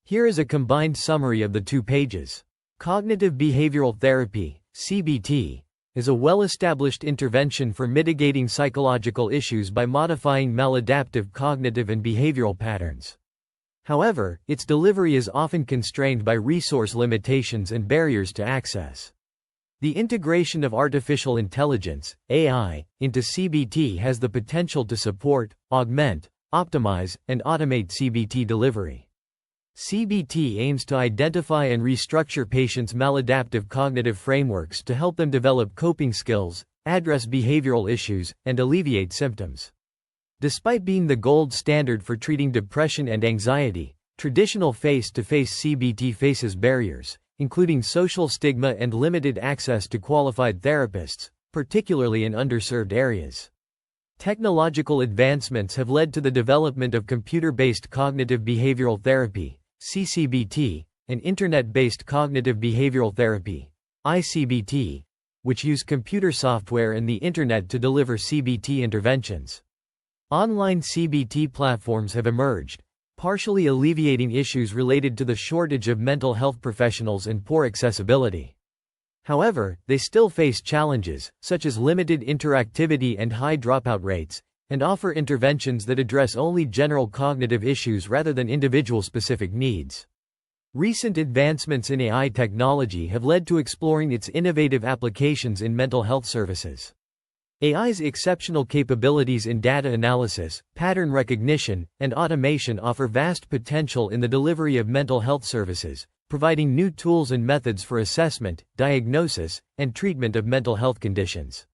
Here is a combined summary of the 2 pages. Cognitive behavioral therapy, CBT, is a well-established intervention for mitigating psychological issues by modifying maladaptive cognitive and behavioral patterns. However, its delivery is often constrained by resource limitations and barriers to access. The integration of artificial intelligence, AI, into CBT has the potential to support, augment, optimize, and automate CBT delivery. CBT aims to identify and restructure patients' maladaptive cognitive frameworks to help them develop coping skills, address behavioral issues, and alleviate symptoms. Despite being the gold standard for treating depression and anxiety, traditional face-to-face CBT faces barriers, including social stigma and limited access to qualified therapists, particularly in underserved areas. Technological advancements have led to the development of computer-based cognitive behavioral therapy, CBT, and internet-based cognitive behavioral therapy, ICBT, which use computer software and the internet to deliver CBT interventions. Online CBT platforms have emerged, partially alleviating issues related to the shortage of mental health professionals and poor accessibility. However, they still face challenges, such as limited interactivity and high dropout rates, and offer interventions that address only general cognitive issues rather than individual-specific needs. Recent advancements in AI technology have led to exploring its innovative applications in mental health services. AI's exceptional capabilities in data analysis, pattern recognition, and automation offer vast potential in the delivery of mental health services, providing new tools and methods for assessment, diagnosis, and treatment of mental health conditions.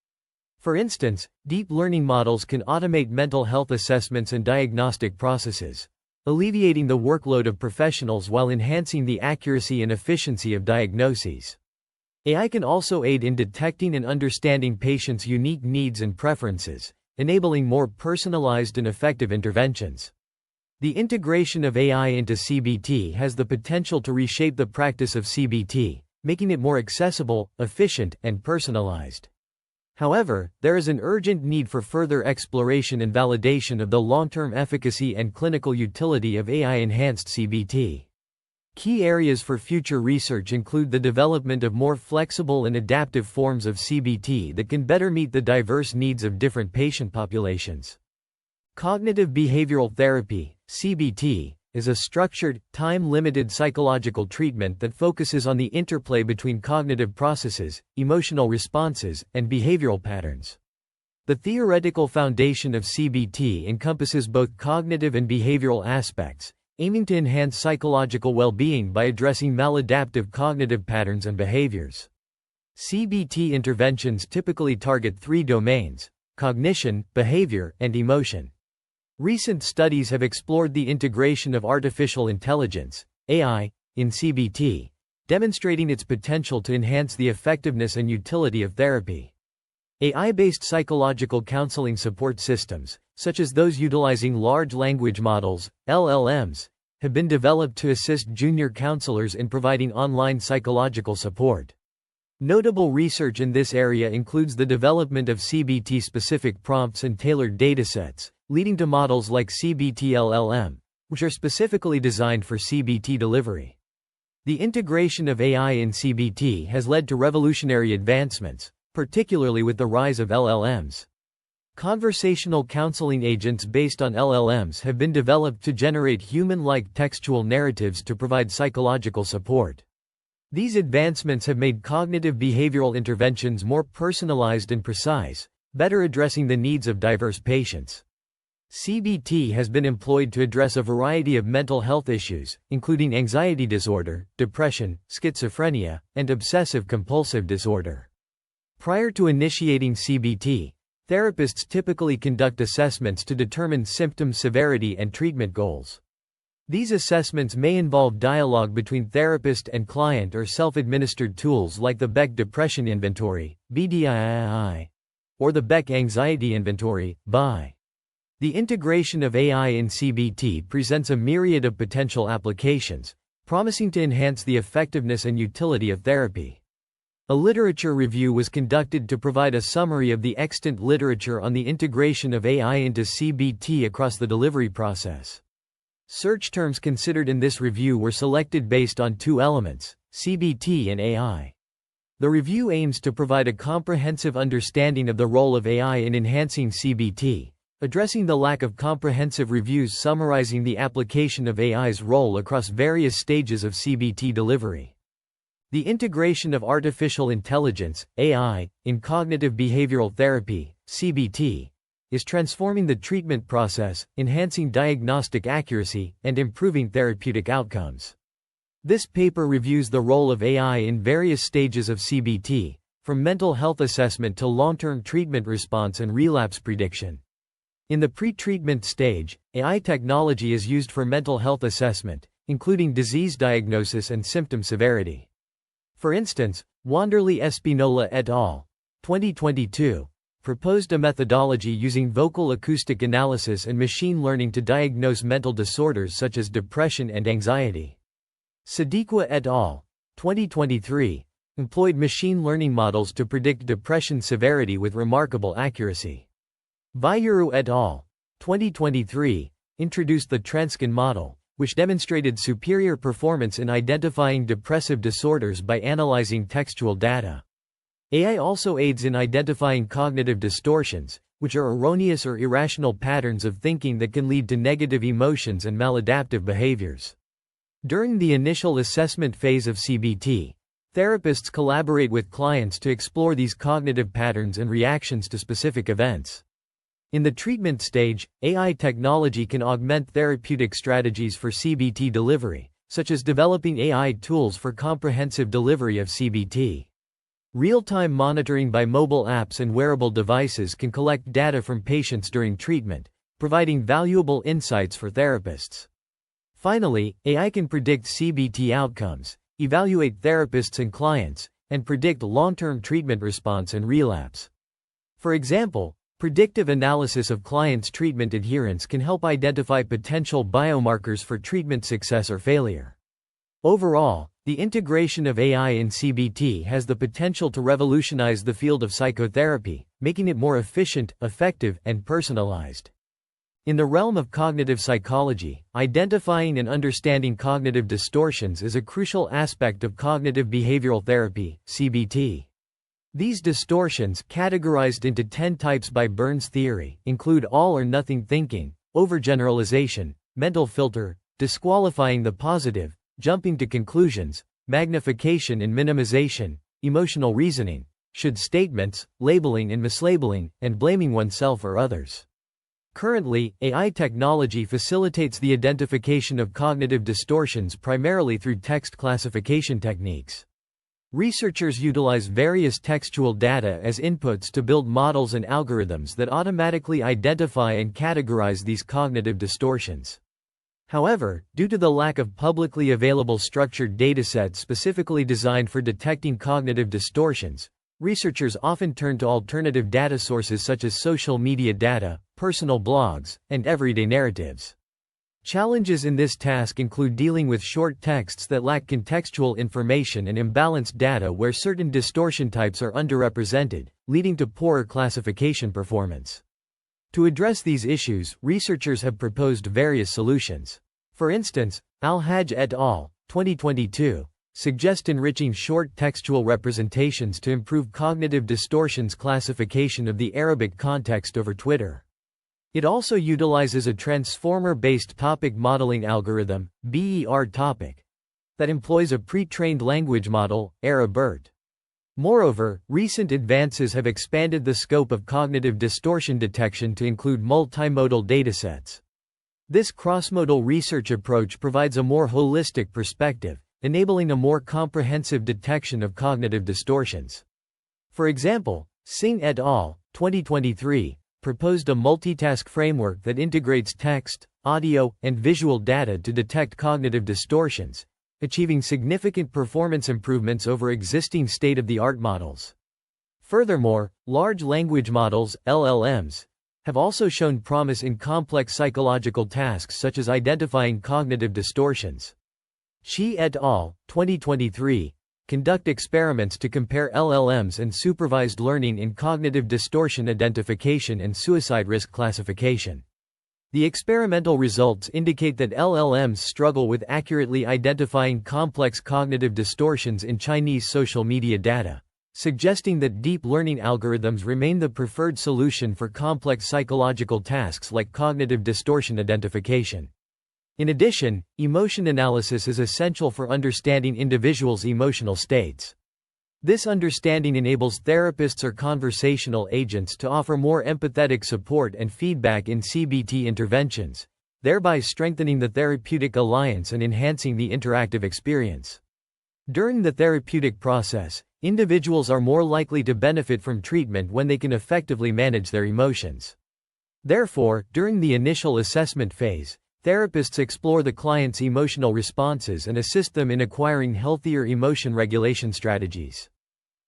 For instance, deep learning models can automate mental health assessments and diagnostic processes, alleviating the workload of professionals while enhancing the accuracy and efficiency of diagnoses. AI can also aid in detecting and understanding patients' unique needs and preferences, enabling more personalized and effective interventions. The integration of AI into CBT has the potential to reshape the practice of CBT, making it more accessible, efficient, and personalized. However, there is an urgent need for further exploration and validation of the long-term efficacy and clinical utility of AI-enhanced CBT. Key areas for future research include the development of more flexible and adaptive forms of CBT that can better meet the diverse needs of different patient populations. Cognitive behavioral therapy, CBT, is a structured, time-limited psychological treatment that focuses on the interplay between cognitive processes, emotional responses, and behavioral patterns. The theoretical foundation of CBT encompasses both cognitive and behavioral aspects, aiming to enhance psychological well-being by addressing maladaptive cognitive patterns and behaviors. CBT interventions typically target 3 domains: cognition, behavior, and emotion. Recent studies have explored the integration of artificial intelligence, AI, in CBT, demonstrating its potential to enhance the effectiveness and utility of therapy. AI-based psychological counseling support systems, such as those utilizing large language models, LLMs, have been developed to assist junior counselors in providing online psychological support. Notable research in this area includes the development of CBT-specific prompts and tailored datasets, leading to models like CBT-LLM, which are specifically designed for CBT delivery. The integration of AI in CBT has led to revolutionary advancements, particularly with the rise of LLMs. Conversational counseling agents based on LLMs have been developed to generate human-like textual narratives to provide psychological support. These advancements have made cognitive behavioral interventions more personalized and precise, better addressing the needs of diverse patients. CBT has been employed to address a variety of mental health issues, including anxiety disorder, depression, schizophrenia, and obsessive-compulsive disorder. Prior to initiating CBT, therapists typically conduct assessments to determine symptom severity and treatment goals. These assessments may involve dialogue between therapist and client or self-administered tools like the Beck Depression Inventory, BDII, or the Beck Anxiety Inventory, BI. The integration of AI in CBT presents a myriad of potential applications, promising to enhance the effectiveness and utility of therapy. A literature review was conducted to provide a summary of the extant literature on the integration of AI into CBT across the delivery process. Search terms considered in this review were selected based on two elements: CBT and AI. The review aims to provide a comprehensive understanding of the role of AI in enhancing CBT, addressing the lack of comprehensive reviews summarizing the application of AI's role across various stages of CBT delivery. The integration of artificial intelligence, AI, in cognitive behavioral therapy, CBT, is transforming the treatment process, enhancing diagnostic accuracy, and improving therapeutic outcomes. This paper reviews the role of AI in various stages of CBT, from mental health assessment to long-term treatment response and relapse prediction. In the pre-treatment stage, AI technology is used for mental health assessment, including disease diagnosis and symptom severity. For instance, Wanderley Espinola et al. 2022 proposed a methodology using vocal acoustic analysis and machine learning to diagnose mental disorders such as depression and anxiety. Sadiqua et al. 2023 employed machine learning models to predict depression severity with remarkable accuracy. Vayuru et al. 2023 introduced the Transkin model, which demonstrated superior performance in identifying depressive disorders by analyzing textual data. AI also aids in identifying cognitive distortions, which are erroneous or irrational patterns of thinking that can lead to negative emotions and maladaptive behaviors. During the initial assessment phase of CBT, therapists collaborate with clients to explore these cognitive patterns and reactions to specific events. In the treatment stage, AI technology can augment therapeutic strategies for CBT delivery, such as developing AI tools for comprehensive delivery of CBT. Real-time monitoring by mobile apps and wearable devices can collect data from patients during treatment, providing valuable insights for therapists. Finally, AI can predict CBT outcomes, evaluate therapists and clients, and predict long-term treatment response and relapse. For example, predictive analysis of clients' treatment adherence can help identify potential biomarkers for treatment success or failure. Overall, the integration of AI in CBT has the potential to revolutionize the field of psychotherapy, making it more efficient, effective, and personalized. In the realm of cognitive psychology, identifying and understanding cognitive distortions is a crucial aspect of cognitive behavioral therapy, CBT. These distortions, categorized into 10 types by Burns' theory, include all or nothing thinking, overgeneralization, mental filter, disqualifying the positive, jumping to conclusions, magnification and minimization, emotional reasoning, should statements, labeling and mislabeling, and blaming oneself or others. Currently, AI technology facilitates the identification of cognitive distortions primarily through text classification techniques. Researchers utilize various textual data as inputs to build models and algorithms that automatically identify and categorize these cognitive distortions. However, due to the lack of publicly available structured datasets specifically designed for detecting cognitive distortions, researchers often turn to alternative data sources such as social media data, personal blogs, and everyday narratives. Challenges in this task include dealing with short texts that lack contextual information and imbalanced data where certain distortion types are underrepresented, leading to poorer classification performance. To address these issues, researchers have proposed various solutions. For instance, Al-Hajj et al. 2022 suggest enriching short textual representations to improve cognitive distortions classification of the Arabic context over Twitter. It also utilizes a transformer-based topic modeling algorithm, BER topic, that employs a pre-trained language model, ARA-BERT. Moreover, recent advances have expanded the scope of cognitive distortion detection to include multimodal datasets. This cross-modal research approach provides a more holistic perspective, enabling a more comprehensive detection of cognitive distortions. For example, Singh et al. 2023 proposed a multitask framework that integrates text, audio, and visual data to detect cognitive distortions, achieving significant performance improvements over existing state-of-the-art models. Furthermore, large language models, LLMs, have also shown promise in complex psychological tasks such as identifying cognitive distortions. Shi et al. 2023 conduct experiments to compare LLMs and supervised learning in cognitive distortion identification and suicide risk classification. The experimental results indicate that LLMs struggle with accurately identifying complex cognitive distortions in Chinese social media data, suggesting that deep learning algorithms remain the preferred solution for complex psychological tasks like cognitive distortion identification. In addition, emotion analysis is essential for understanding individuals' emotional states. This understanding enables therapists or conversational agents to offer more empathetic support and feedback in CBT interventions, thereby strengthening the therapeutic alliance and enhancing the interactive experience. During the therapeutic process, individuals are more likely to benefit from treatment when they can effectively manage their emotions. Therefore, during the initial assessment phase, therapists explore the client's emotional responses and assist them in acquiring healthier emotion regulation strategies.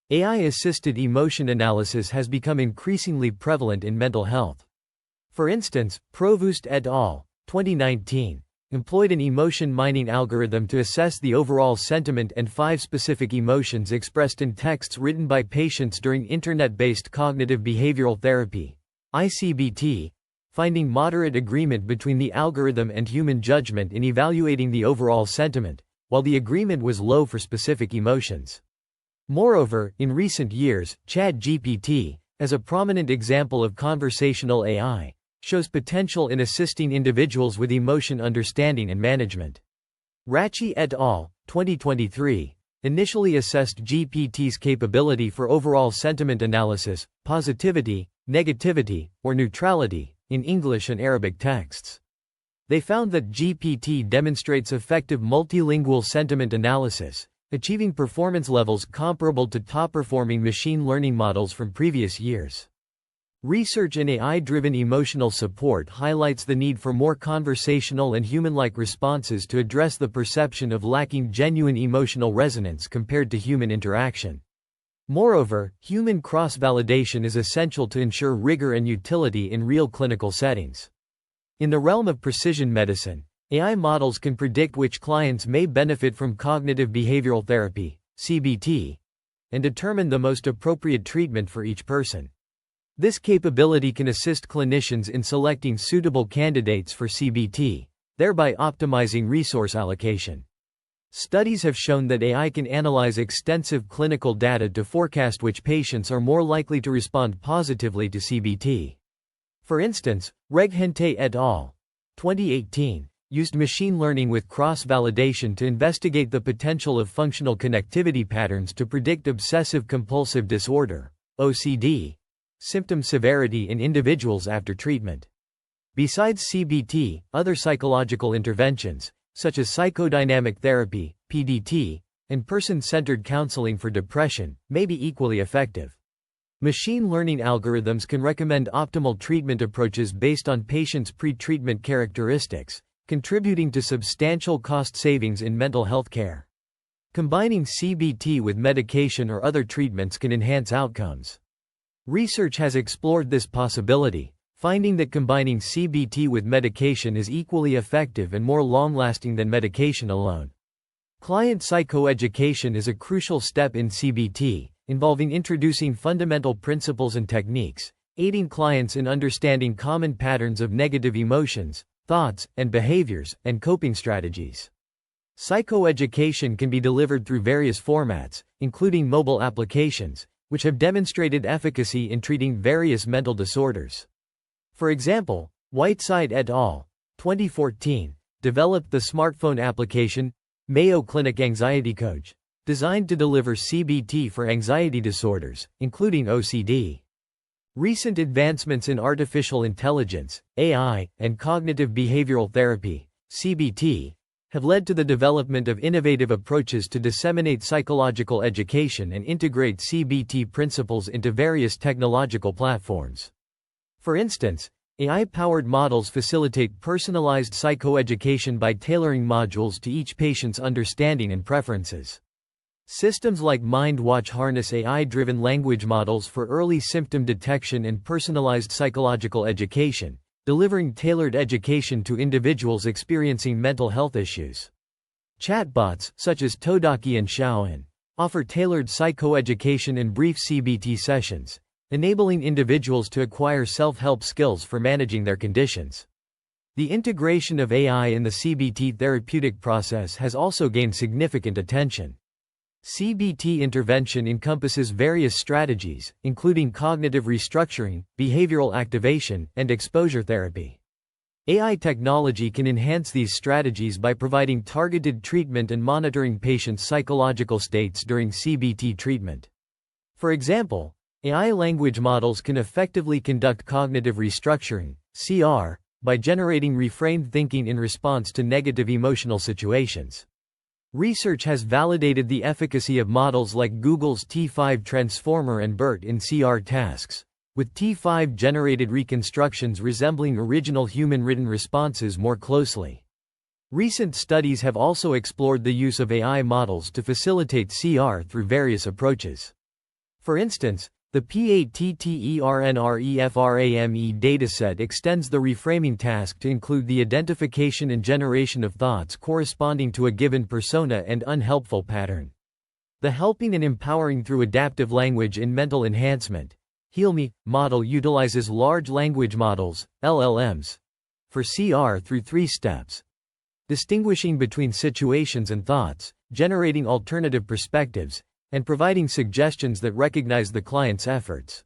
AI-assisted emotion analysis has become increasingly prevalent in mental health. For instance, Provoost et al. 2019 employed an emotion mining algorithm to assess the overall sentiment and 5 specific emotions expressed in texts written by patients during internet-based cognitive behavioral therapy (ICBT), finding moderate agreement between the algorithm and human judgment in evaluating the overall sentiment, while the agreement was low for specific emotions. Moreover, in recent years, ChatGPT, as a prominent example of conversational AI, shows potential in assisting individuals with emotion understanding and management. Rachi et al. 2023 initially assessed GPT's capability for overall sentiment analysis, positivity, negativity, or neutrality, in English and Arabic texts. They found that GPT demonstrates effective multilingual sentiment analysis, achieving performance levels comparable to top-performing machine learning models from previous years. Research in AI-driven emotional support highlights the need for more conversational and human-like responses to address the perception of lacking genuine emotional resonance compared to human interaction. Moreover, human cross-validation is essential to ensure rigor and utility in real clinical settings. In the realm of precision medicine, AI models can predict which clients may benefit from cognitive behavioral therapy, CBT, and determine the most appropriate treatment for each person. This capability can assist clinicians in selecting suitable candidates for CBT, thereby optimizing resource allocation. Studies have shown that AI can analyze extensive clinical data to forecast which patients are more likely to respond positively to CBT. For instance, Reghente et al. 2018 used machine learning with cross-validation to investigate the potential of functional connectivity patterns to predict obsessive-compulsive disorder, OCD, symptom severity in individuals after treatment. Besides CBT, other psychological interventions, such as psychodynamic therapy, PDT, and person-centered counseling for depression, may be equally effective. Machine learning algorithms can recommend optimal treatment approaches based on patients' pre-treatment characteristics, contributing to substantial cost savings in mental health care. Combining CBT with medication or other treatments can enhance outcomes. Research has explored this possibility, finding that combining CBT with medication is equally effective and more long-lasting than medication alone. Client psychoeducation is a crucial step in CBT, involving introducing fundamental principles and techniques, aiding clients in understanding common patterns of negative emotions, thoughts, and behaviors, and coping strategies. Psychoeducation can be delivered through various formats, including mobile applications, which have demonstrated efficacy in treating various mental disorders. For example, Whiteside et al. 2014 developed the smartphone application Mayo Clinic Anxiety Coach, designed to deliver CBT for anxiety disorders, including OCD. Recent advancements in artificial intelligence, AI, and cognitive behavioral therapy, CBT, have led to the development of innovative approaches to disseminate psychological education and integrate CBT principles into various technological platforms. For instance, AI-powered models facilitate personalized psychoeducation by tailoring modules to each patient's understanding and preferences. Systems like MindWatch harness AI-driven language models for early symptom detection and personalized psychological education, delivering tailored education to individuals experiencing mental health issues. Chatbots, such as Todoki and Xiao, offer tailored psychoeducation and brief CBT sessions, enabling individuals to acquire self-help skills for managing their conditions. The integration of AI in the CBT therapeutic process has also gained significant attention. CBT intervention encompasses various strategies, including cognitive restructuring, behavioral activation, and exposure therapy. AI technology can enhance these strategies by providing targeted treatment and monitoring patients' psychological states during CBT treatment. For example, AI language models can effectively conduct cognitive restructuring, CR, by generating reframed thinking in response to negative emotional situations. Research has validated the efficacy of models like Google's T5 Transformer and BERT in CR tasks, with T5-generated reconstructions resembling original human-written responses more closely. Recent studies have also explored the use of AI models to facilitate CR through various approaches. For instance, the P8TTERNREFRAME dataset extends the reframing task to include the identification and generation of thoughts corresponding to a given persona and unhelpful pattern. The Helping and Empowering Through Adaptive Language in Mental Enhancement (HEAL-ME) model utilizes large language models, LLMs, for CR through 3 steps: distinguishing between situations and thoughts, generating alternative perspectives, and providing suggestions that recognize the client's efforts.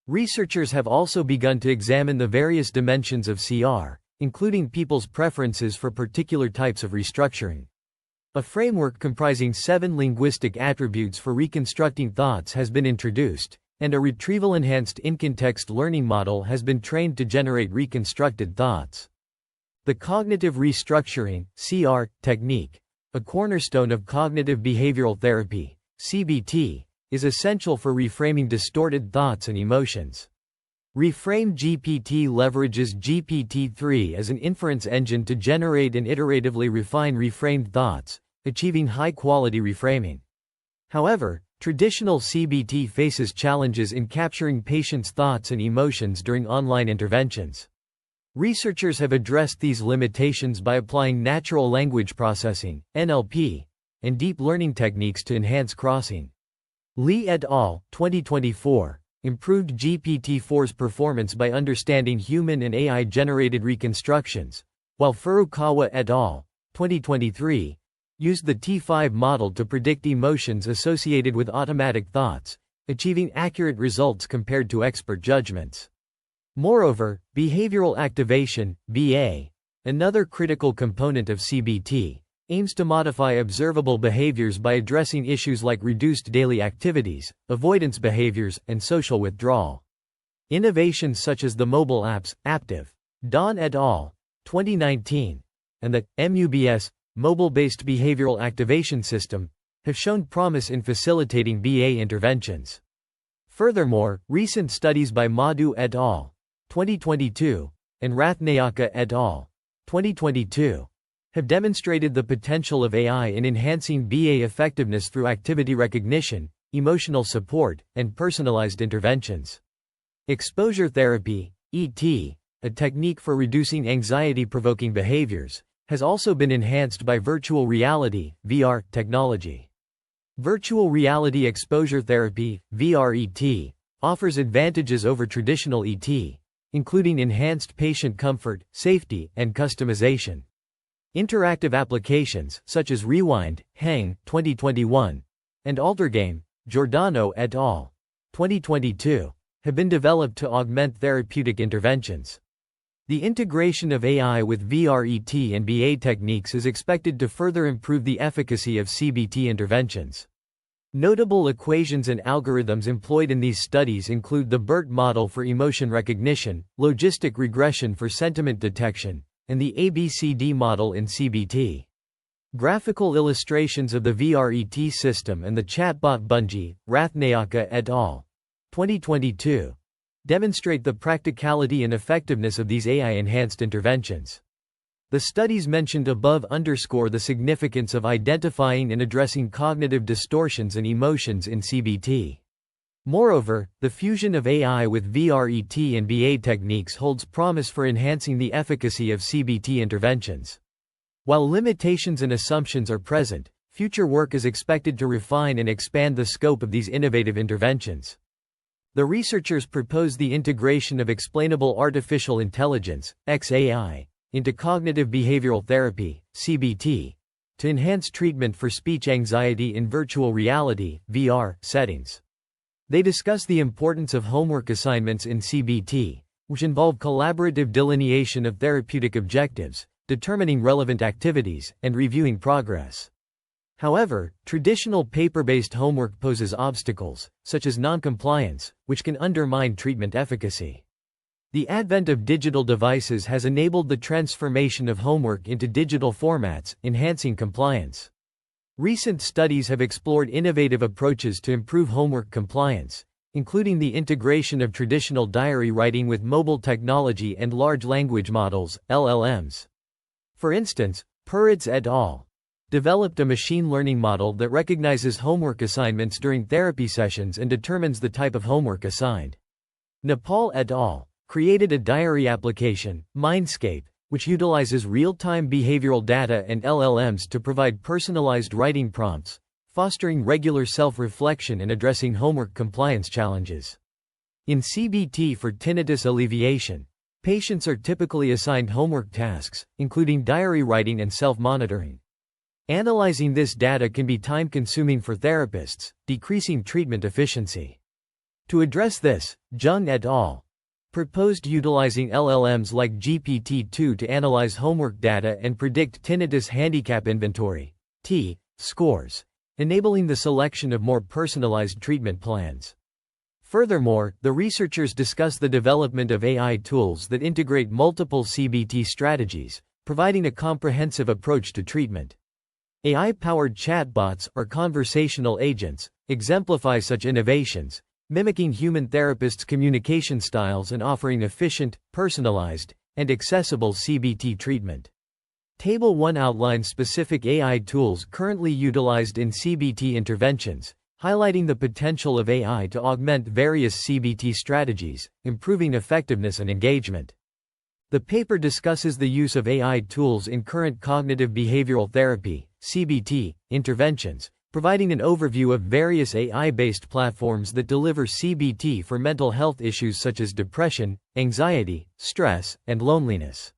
Researchers have also begun to examine the various dimensions of CR, including people's preferences for particular types of restructuring. A framework comprising 7 linguistic attributes for reconstructing thoughts has been introduced, and a retrieval-enhanced in-context learning model has been trained to generate reconstructed thoughts. The cognitive restructuring (CR) technique, a cornerstone of cognitive behavioral therapy (CBT), is essential for reframing distorted thoughts and emotions. Reframe GPT leverages GPT-3 as an inference engine to generate and iteratively refine reframed thoughts, achieving high-quality reframing. However, traditional CBT faces challenges in capturing patients' thoughts and emotions during online interventions. Researchers have addressed these limitations by applying natural language processing (NLP) and deep learning techniques to enhance crossing. Li et al. 2024 improved GPT-4's performance by understanding human and AI-generated reconstructions, while Furukawa et al. 2023 used the T5 model to predict emotions associated with automatic thoughts, achieving accurate results compared to expert judgments. Moreover, behavioral activation (BA), another critical component of CBT, aims to modify observable behaviors by addressing issues like reduced daily activities, avoidance behaviors, and social withdrawal. Innovations such as the mobile apps, Aptive, Dawn et al. 2019, and the MUBS, mobile-based behavioral activation system, have shown promise in facilitating BA interventions. Furthermore, recent studies by Madhu et al. 2022, and Rathnayaka et al. 2022, have demonstrated the potential of AI in enhancing BA effectiveness through activity recognition, emotional support, and personalized interventions. Exposure therapy, ET, a technique for reducing anxiety-provoking behaviors, has also been enhanced by virtual reality (VR) technology. Virtual reality exposure therapy (VRET) offers advantages over traditional ET, including enhanced patient comfort, safety, and customization. Interactive applications, such as Rewind, Heng, 2021, and Altergame, Giordano et al. 2022, have been developed to augment therapeutic interventions. The integration of AI with VRET and BA techniques is expected to further improve the efficacy of CBT interventions. Notable equations and algorithms employed in these studies include the BERT model for emotion recognition, logistic regression for sentiment detection, and the ABCD model in CBT. Graphical illustrations of the VRET system and the chatbot Bungie, Rathnayaka et al. 2022, demonstrate the practicality and effectiveness of these AI-enhanced interventions. The studies mentioned above underscore the significance of identifying and addressing cognitive distortions and emotions in CBT. Moreover, the fusion of AI with VRET and BA techniques holds promise for enhancing the efficacy of CBT interventions. While limitations and assumptions are present, future work is expected to refine and expand the scope of these innovative interventions. The researchers propose the integration of explainable artificial intelligence, XAI, into cognitive behavioral therapy, CBT, to enhance treatment for speech anxiety in virtual reality, VR, settings. They discuss the importance of homework assignments in CBT, which involve collaborative delineation of therapeutic objectives, determining relevant activities, and reviewing progress. However, traditional paper-based homework poses obstacles, such as non-compliance, which can undermine treatment efficacy. The advent of digital devices has enabled the transformation of homework into digital formats, enhancing compliance. Recent studies have explored innovative approaches to improve homework compliance, including the integration of traditional diary writing with mobile technology and large language models, LLMs. For instance, Puritz et al. Developed a machine learning model that recognizes homework assignments during therapy sessions and determines the type of homework assigned. Nepal et al. Created a diary application, Mindscape, which utilizes real-time behavioral data and LLMs to provide personalized writing prompts, fostering regular self-reflection and addressing homework compliance challenges. In CBT for tinnitus alleviation, patients are typically assigned homework tasks, including diary writing and self-monitoring. Analyzing this data can be time-consuming for therapists, decreasing treatment efficiency. To address this, Jiang et al. Proposed utilizing LLMs like GPT-2 to analyze homework data and predict tinnitus handicap inventory (T) scores, enabling the selection of more personalized treatment plans. Furthermore, the researchers discuss the development of AI tools that integrate multiple CBT strategies, providing a comprehensive approach to treatment. AI-powered chatbots, or conversational agents, exemplify such innovations, mimicking human therapists' communication styles and offering efficient, personalized, and accessible CBT treatment. Table 1 outlines specific AI tools currently utilized in CBT interventions, highlighting the potential of AI to augment various CBT strategies, improving effectiveness and engagement. The paper discusses the use of AI tools in current cognitive behavioral therapy, CBT, interventions, providing an overview of various AI-based platforms that deliver CBT for mental health issues such as depression, anxiety, stress, and loneliness.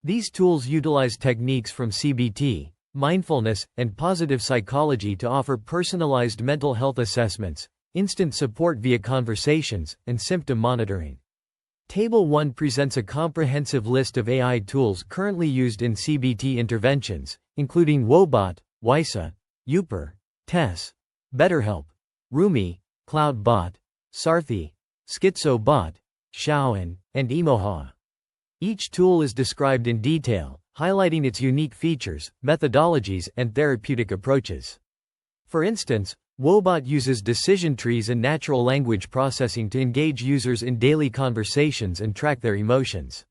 These tools utilize techniques from CBT, mindfulness, and positive psychology to offer personalized mental health assessments, instant support via conversations, and symptom monitoring. Table 1 presents a comprehensive list of AI tools currently used in CBT interventions, including Wobot, Wysa, Uper, Tess, BetterHelp, Rumi, CloudBot, Sarthi, SchizoBot, Xiao and Emoha. Each tool is described in detail, highlighting its unique features, methodologies, and therapeutic approaches. For instance, Wobot uses decision trees and natural language processing to engage users in daily conversations and track their emotions.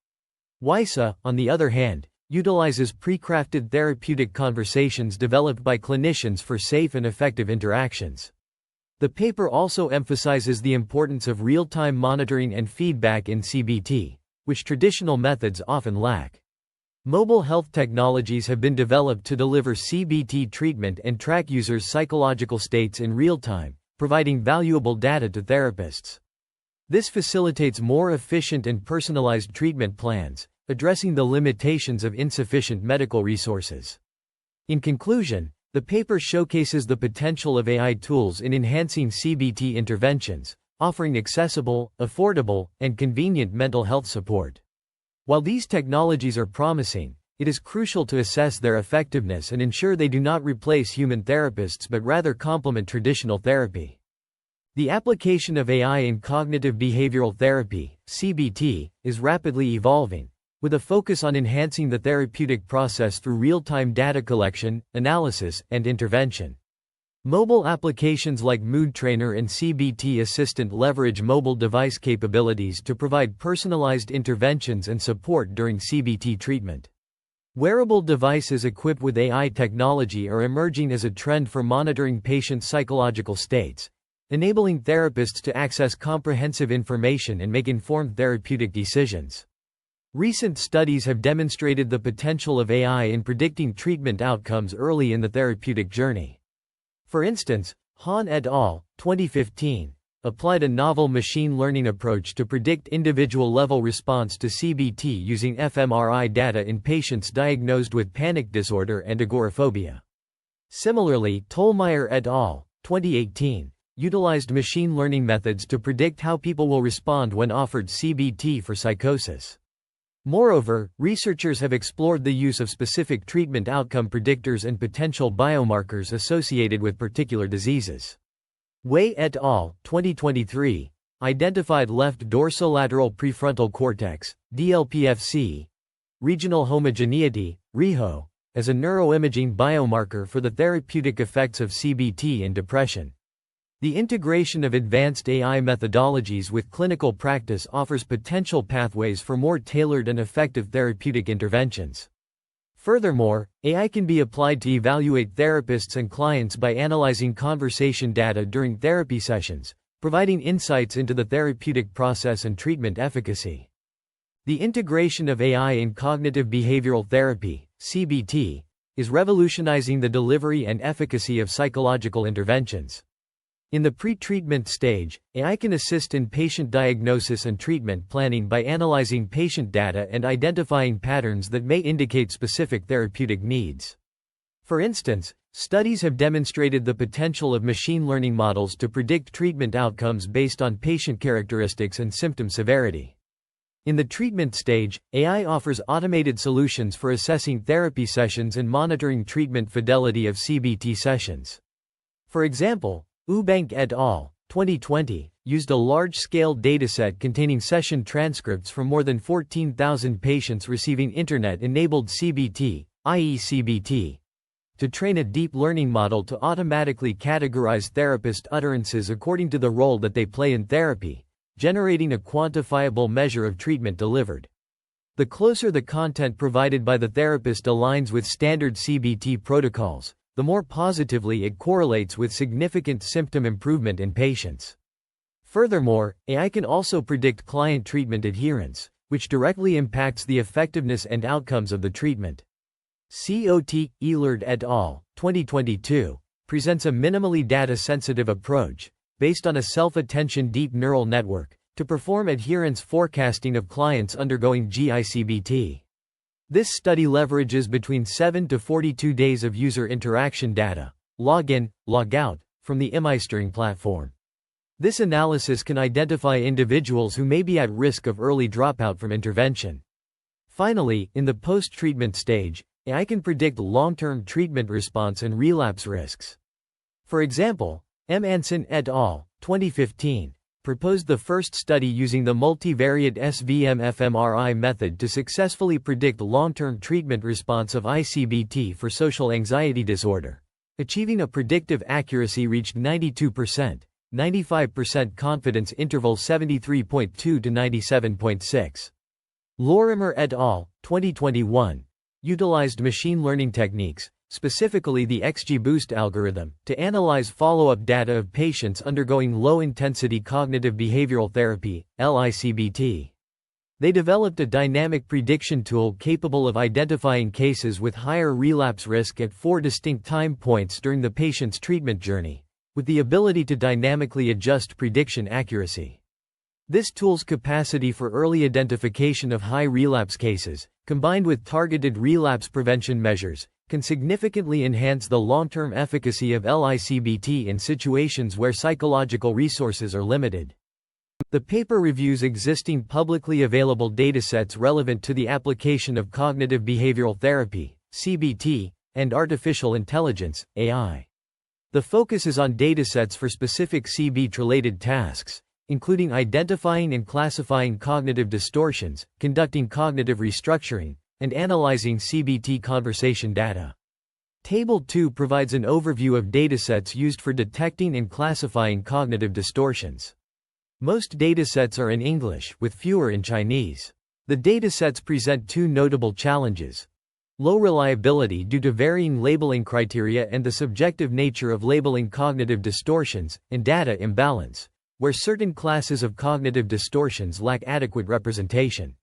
Wysa, on the other hand, utilizes pre-crafted therapeutic conversations developed by clinicians for safe and effective interactions. The paper also emphasizes the importance of real-time monitoring and feedback in CBT, which traditional methods often lack. Mobile health technologies have been developed to deliver CBT treatment and track users' psychological states in real time, providing valuable data to therapists. This facilitates more efficient and personalized treatment plans, addressing the limitations of insufficient medical resources. In conclusion, the paper showcases the potential of AI tools in enhancing CBT interventions, offering accessible, affordable, and convenient mental health support. While these technologies are promising, it is crucial to assess their effectiveness and ensure they do not replace human therapists but rather complement traditional therapy. The application of AI in cognitive behavioral therapy, CBT, is rapidly evolving, with a focus on enhancing the therapeutic process through real-time data collection, analysis, and intervention. Mobile applications like Mood Trainer and CBT Assistant leverage mobile device capabilities to provide personalized interventions and support during CBT treatment. Wearable devices equipped with AI technology are emerging as a trend for monitoring patients' psychological states, enabling therapists to access comprehensive information and make informed therapeutic decisions. Recent studies have demonstrated the potential of AI in predicting treatment outcomes early in the therapeutic journey. For instance, Han et al. 2015 applied a novel machine learning approach to predict individual-level response to CBT using fMRI data in patients diagnosed with panic disorder and agoraphobia. Similarly, Tollmeyer et al. 2018 utilized machine learning methods to predict how people will respond when offered CBT for psychosis. Moreover, researchers have explored the use of specific treatment outcome predictors and potential biomarkers associated with particular diseases. Wei et al. 2023 identified left dorsolateral prefrontal cortex (DLPFC) regional homogeneity (ReHo) as a neuroimaging biomarker for the therapeutic effects of CBT in depression. The integration of advanced AI methodologies with clinical practice offers potential pathways for more tailored and effective therapeutic interventions. Furthermore, AI can be applied to evaluate therapists and clients by analyzing conversation data during therapy sessions, providing insights into the therapeutic process and treatment efficacy. The integration of AI in cognitive behavioral therapy, CBT, is revolutionizing the delivery and efficacy of psychological interventions. In the pre-treatment stage, AI can assist in patient diagnosis and treatment planning by analyzing patient data and identifying patterns that may indicate specific therapeutic needs. For instance, studies have demonstrated the potential of machine learning models to predict treatment outcomes based on patient characteristics and symptom severity. In the treatment stage, AI offers automated solutions for assessing therapy sessions and monitoring treatment fidelity of CBT sessions. For example, Bank et al. 2020 used a large-scale dataset containing session transcripts from more than 14,000 patients receiving Internet-enabled CBT, i.e. CBT, to train a deep learning model to automatically categorize therapist utterances according to the role that they play in therapy, generating a quantifiable measure of treatment delivered. The closer the content provided by the therapist aligns with standard CBT protocols, the more positively it correlates with significant symptom improvement in patients. Furthermore, AI can also predict client treatment adherence, which directly impacts the effectiveness and outcomes of the treatment. Ehlert et al. 2022 presents a minimally data-sensitive approach, based on a self-attention deep neural network, to perform adherence forecasting of clients undergoing GI-CBT. This study leverages between 7 to 42 days of user interaction data, log-in, log-out, from the Meistering platform. This analysis can identify individuals who may be at risk of early dropout from intervention. Finally, in the post-treatment stage, AI can predict long-term treatment response and relapse risks. For example, M. Anson et al. 2015 proposed the first study using the multivariate SVM-fMRI method to successfully predict long-term treatment response of ICBT for social anxiety disorder. Achieving a predictive accuracy reached 92%, 95% confidence interval 73.2 to 97.6. Lorimer et al. 2021 utilized machine learning techniques, specifically the XGBoost algorithm, to analyze follow-up data of patients undergoing low-intensity cognitive behavioral therapy, LICBT. They developed a dynamic prediction tool capable of identifying cases with higher relapse risk at 4 distinct time points during the patient's treatment journey, with the ability to dynamically adjust prediction accuracy. This tool's capacity for early identification of high relapse cases, combined with targeted relapse prevention measures, can significantly enhance the long-term efficacy of LICBT in situations where psychological resources are limited. The paper reviews existing publicly available datasets relevant to the application of cognitive behavioral therapy, CBT, and artificial intelligence, AI. The focus is on datasets for specific CBT-related tasks, including identifying and classifying cognitive distortions, conducting cognitive restructuring, and analyzing CBT conversation data. Table 2 provides an overview of datasets used for detecting and classifying cognitive distortions. Most datasets are in English, with fewer in Chinese. The datasets present two notable challenges: low reliability due to varying labeling criteria and the subjective nature of labeling cognitive distortions, and data imbalance, where certain classes of cognitive distortions lack adequate representation.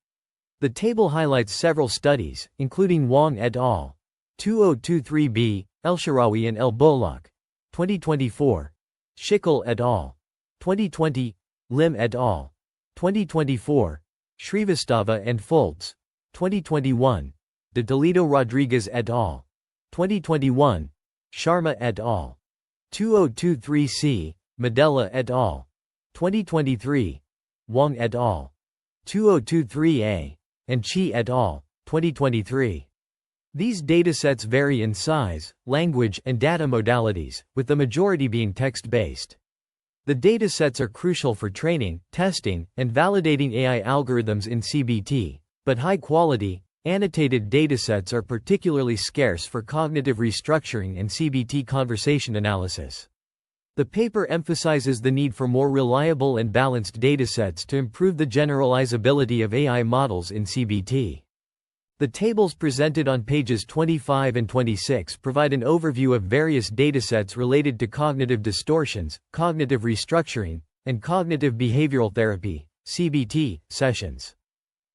The table highlights several studies, including Wang et al. 2023b, El-Sharawi and El-Bolak, 2024, Schickel et al. 2020, Lim et al. 2024, Shrivastava and Foltz. 2021, De Toledo Rodriguez et al. 2021, Sharma et al. 2023c, Medella et al. 2023, Wang et al. 2023a, and Qi et al. 2023. These datasets vary in size, language, and data modalities, with the majority being text-based. The datasets are crucial for training, testing, and validating AI algorithms in CBT, but high-quality, annotated datasets are particularly scarce for cognitive restructuring and CBT conversation analysis. The paper emphasizes the need for more reliable and balanced datasets to improve the generalizability of AI models in CBT. The tables presented on pages 25 and 26 provide an overview of various datasets related to cognitive distortions, cognitive restructuring, and cognitive behavioral therapy (CBT) sessions.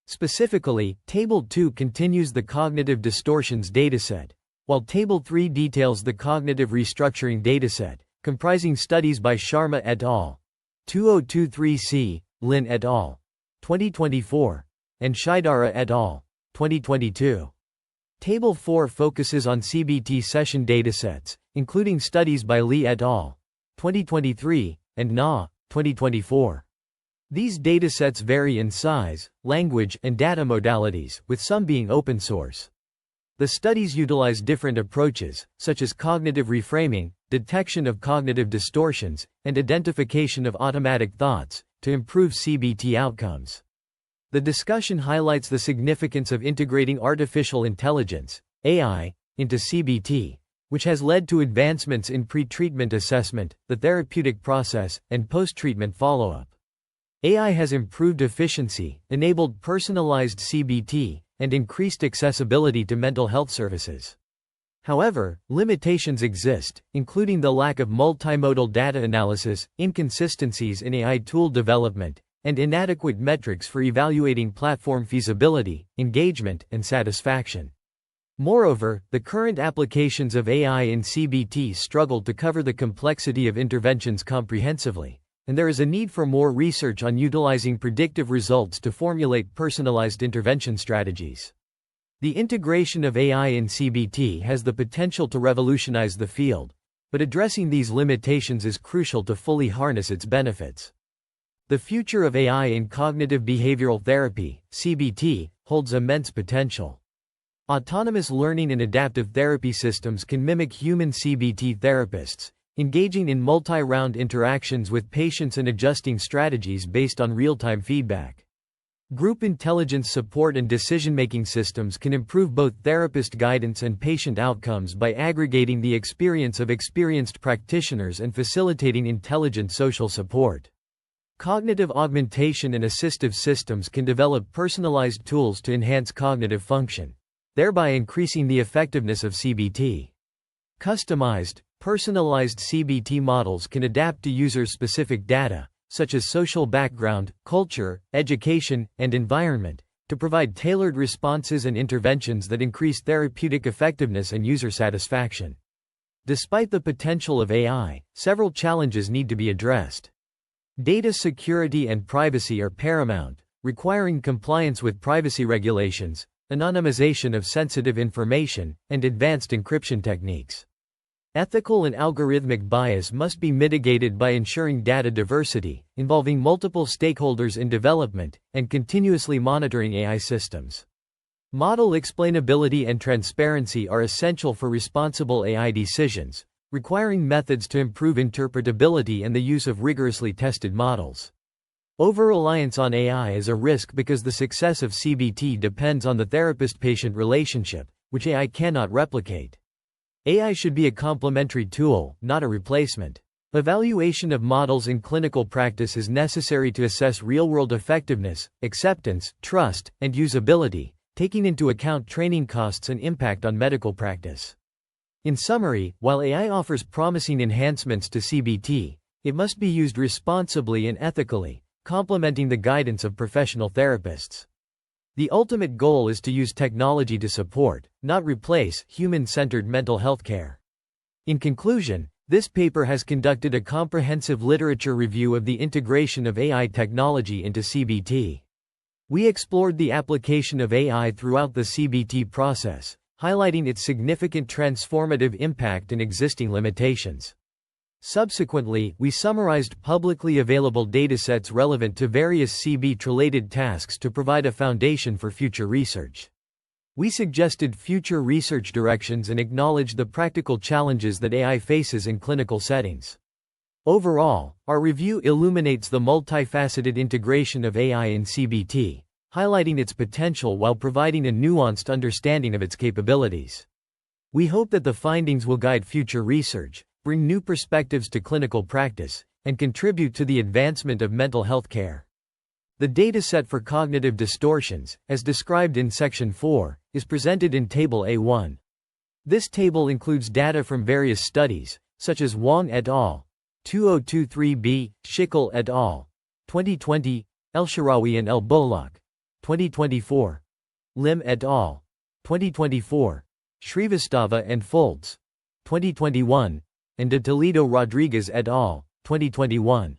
Specifically, Table 2 continues the cognitive distortions dataset, while Table 3 details the cognitive restructuring dataset, comprising studies by Sharma et al. 2023c, Lin et al. 2024, and Shidara et al. 2022. Table 4 focuses on CBT session datasets, including studies by Li et al. 2023, and Na, 2024. These datasets vary in size, language, and data modalities, with some being open source. The studies utilize different approaches, such as cognitive reframing, detection of cognitive distortions, and identification of automatic thoughts, to improve CBT outcomes. The discussion highlights the significance of integrating artificial intelligence, AI, into CBT, which has led to advancements in pre-treatment assessment, the therapeutic process, and post-treatment follow-up. AI has improved efficiency, enabled personalized CBT, and increased accessibility to mental health services. However, limitations exist, including the lack of multimodal data analysis, inconsistencies in AI tool development, and inadequate metrics for evaluating platform feasibility, engagement, and satisfaction. Moreover, the current applications of AI in CBT struggle to cover the complexity of interventions comprehensively, and there is a need for more research on utilizing predictive results to formulate personalized intervention strategies. The integration of AI in CBT has the potential to revolutionize the field, but addressing these limitations is crucial to fully harness its benefits. The future of AI in cognitive behavioral therapy, CBT, holds immense potential. Autonomous learning and adaptive therapy systems can mimic human CBT therapists, engaging in multi-round interactions with patients and adjusting strategies based on real-time feedback. Group intelligence support and decision-making systems can improve both therapist guidance and patient outcomes by aggregating the experience of experienced practitioners and facilitating intelligent social support. Cognitive augmentation and assistive systems can develop personalized tools to enhance cognitive function, thereby increasing the effectiveness of CBT. Customized, personalized CBT models can adapt to user-specific data, such as social background, culture, education, and environment, to provide tailored responses and interventions that increase therapeutic effectiveness and user satisfaction. Despite the potential of AI, several challenges need to be addressed. Data security and privacy are paramount, requiring compliance with privacy regulations, anonymization of sensitive information, and advanced encryption techniques. Ethical and algorithmic bias must be mitigated by ensuring data diversity, involving multiple stakeholders in development, and continuously monitoring AI systems. Model explainability and transparency are essential for responsible AI decisions, requiring methods to improve interpretability and the use of rigorously tested models. Over-reliance on AI is a risk because the success of CBT depends on the therapist-patient relationship, which AI cannot replicate. AI should be a complementary tool, not a replacement. Evaluation of models in clinical practice is necessary to assess real-world effectiveness, acceptance, trust, and usability, taking into account training costs and impact on medical practice. In summary, while AI offers promising enhancements to CBT, it must be used responsibly and ethically, complementing the guidance of professional therapists. The ultimate goal is to use technology to support, not replace, human-centered mental health care. In conclusion, This paper has conducted a comprehensive literature review of the integration of AI technology into CBT. We explored the application of AI throughout the CBT process, highlighting its significant transformative impact and existing limitations. Subsequently, we summarized publicly available datasets relevant to various CBT-related tasks to provide a foundation for future research. We suggested future research directions and acknowledged the practical challenges that AI faces in clinical settings. Overall, our review illuminates the multifaceted integration of AI in CBT, highlighting its potential while providing a nuanced understanding of its capabilities. We hope that the findings will guide future research, bring new perspectives to clinical practice, and contribute to the advancement of mental health care. The dataset for cognitive distortions, as described in Section 4, is presented in Table A1. This table includes data from various studies, such as Wang et al. 2023b, Schickel et al. 2020, El-Sharawi and El-Bolak. 2024. Lim et al. 2024. Shrivastava and Foltz. 2021. And de Toledo Rodriguez et al. 2021.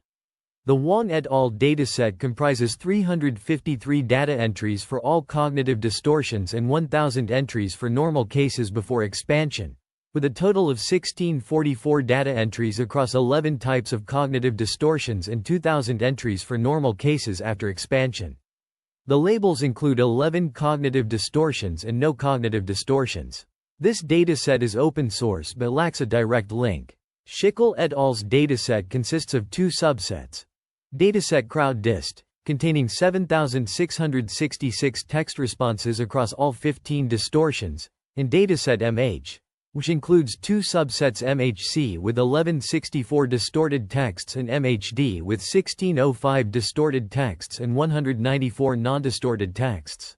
The Wang et al. dataset comprises 353 data entries for all cognitive distortions and 1,000 entries for normal cases before expansion, with a total of 1,644 data entries across 11 types of cognitive distortions and 2,000 entries for normal cases after expansion. The labels include 11 cognitive distortions and no cognitive distortions. This dataset is open source but lacks a direct link. Schickel et al.'s dataset consists of two subsets. Dataset crowd dist, containing 7,666 text responses across all 15 distortions, and dataset MH, which includes two subsets MHC with 1164 distorted texts and MHD with 1605 distorted texts and 194 non-distorted texts.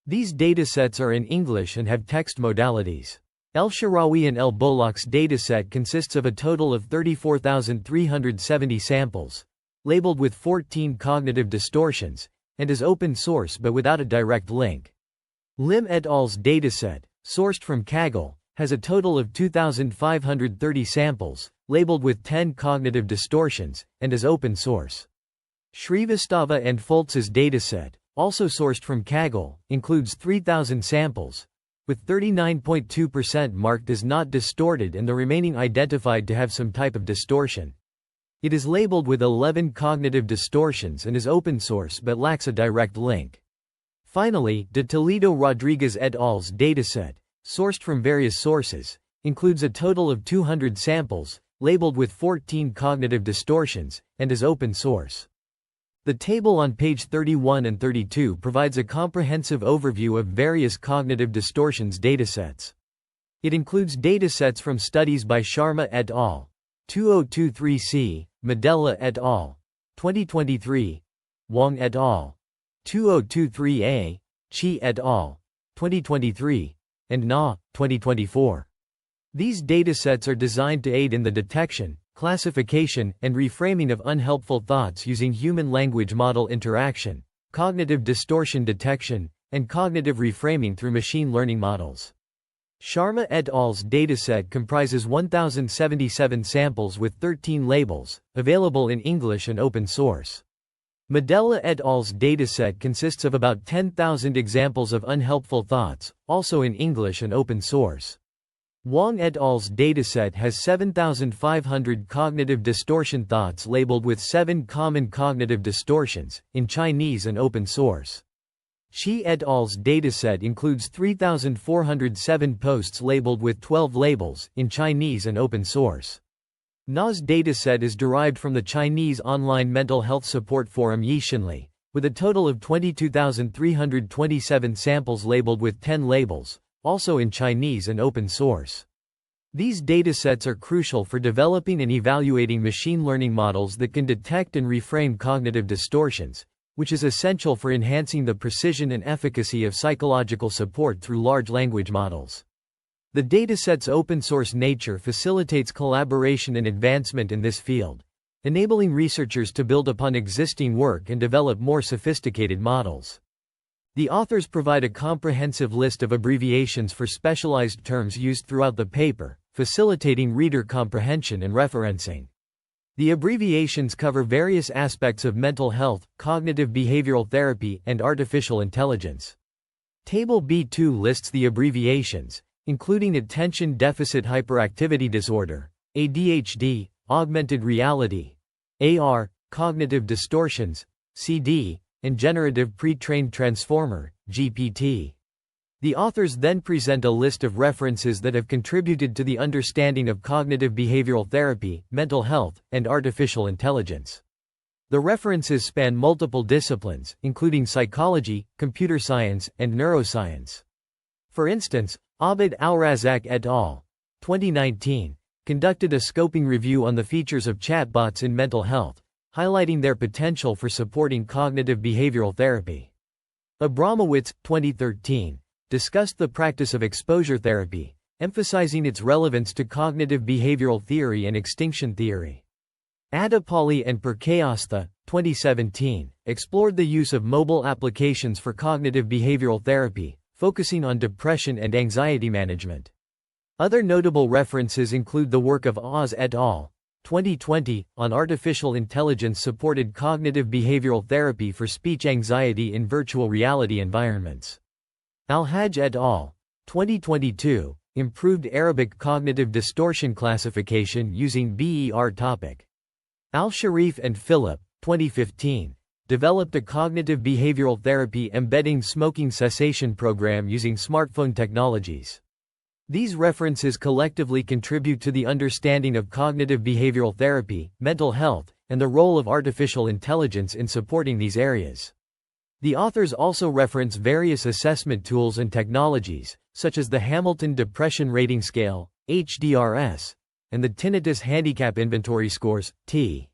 These datasets are in English and have text modalities. El-Sharawi and El-Bolak's dataset consists of a total of 34,370 samples, labeled with 14 cognitive distortions, and is open source but without a direct link. Lim et al.'s dataset, sourced from Kaggle, has a total of 2,530 samples, labeled with 10 cognitive distortions, and is open source. Shrivastava and Foltz's dataset, also sourced from Kaggle, includes 3,000 samples, with 39.2% marked as not distorted and the remaining identified to have some type of distortion. It is labeled with 11 cognitive distortions and is open source but lacks a direct link. Finally, de Toledo Rodriguez et al.'s dataset, sourced from various sources, includes a total of 200 samples, labeled with 14 cognitive distortions, and is open source. The table on page 31 and 32 provides a comprehensive overview of various cognitive distortions datasets. It includes datasets from studies by Sharma et al. 2023c, Medella et al. 2023, Wang et al. 2023a, Qi et al. 2023, and Na, 2024. These datasets are designed to aid in the detection, classification, and reframing of unhelpful thoughts using human language model interaction, cognitive distortion detection, and cognitive reframing through machine learning models. Sharma et al.'s dataset comprises 1,077 samples with 13 labels, available in English and open source. Medella et al.'s dataset consists of about 10,000 examples of unhelpful thoughts, also in English and open source. Wang et al.'s dataset has 7,500 cognitive distortion thoughts labeled with 7 common cognitive distortions, in Chinese and open source. Qi et al.'s dataset includes 3,407 posts labeled with 12 labels, in Chinese and open source. Na's dataset is derived from the Chinese online mental health support forum Yixinli, with a total of 22,327 samples labeled with 10 labels, also in Chinese and open source. These datasets are crucial for developing and evaluating machine learning models that can detect and reframe cognitive distortions, which is essential for enhancing the precision and efficacy of psychological support through large language models. The dataset's open-source nature facilitates collaboration and advancement in this field, enabling researchers to build upon existing work and develop more sophisticated models. The authors provide a comprehensive list of abbreviations for specialized terms used throughout the paper, facilitating reader comprehension and referencing. The abbreviations cover various aspects of mental health, cognitive behavioral therapy, and artificial intelligence. Table B2 lists the abbreviations, including attention deficit hyperactivity disorder, ADHD, augmented reality, AR, cognitive distortions, CD, and generative pre-trained transformer, GPT. The authors then present a list of references that have contributed to the understanding of cognitive behavioral therapy, mental health, and artificial intelligence. The references span multiple disciplines, including psychology, computer science, and neuroscience. For instance, Abid Al-Razak et al. 2019 conducted a scoping review on the features of chatbots in mental health, highlighting their potential for supporting cognitive behavioral therapy. Abramowitz, 2013, discussed the practice of exposure therapy, emphasizing its relevance to cognitive behavioral theory and extinction theory. Adipalli and Perkayastha, 2017, explored the use of mobile applications for cognitive behavioral therapy, focusing on depression and anxiety management. Other notable references include the work of Oz et al. 2020, on artificial intelligence-supported cognitive behavioral therapy for speech anxiety in virtual reality environments. Al-Hajj et al. 2022, improved Arabic cognitive distortion classification using BER topic. Al-Sharif and Philip, 2015, developed a cognitive behavioral therapy embedding smoking cessation program using smartphone technologies. These references collectively contribute to the understanding of cognitive behavioral therapy, mental health, and the role of artificial intelligence in supporting these areas. The authors also reference various assessment tools and technologies, such as the Hamilton Depression Rating Scale, HDRS, and the Tinnitus Handicap Inventory Scores, T.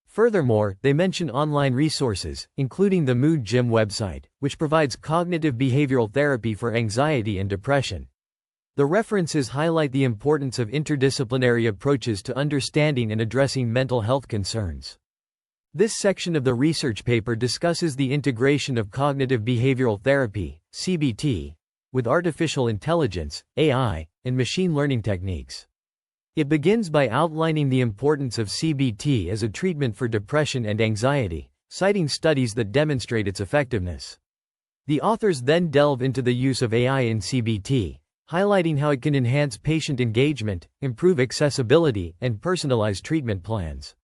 Furthermore, they mention online resources, including the Mood Gym website, which provides cognitive behavioral therapy for anxiety and depression. The references highlight the importance of interdisciplinary approaches to understanding and addressing mental health concerns. This section of the research paper discusses the integration of cognitive behavioral therapy, CBT, with artificial intelligence, AI, and machine learning techniques. It begins by outlining the importance of CBT as a treatment for depression and anxiety, citing studies that demonstrate its effectiveness. The authors then delve into the use of AI in CBT, highlighting how it can enhance patient engagement, improve accessibility, and personalize treatment plans.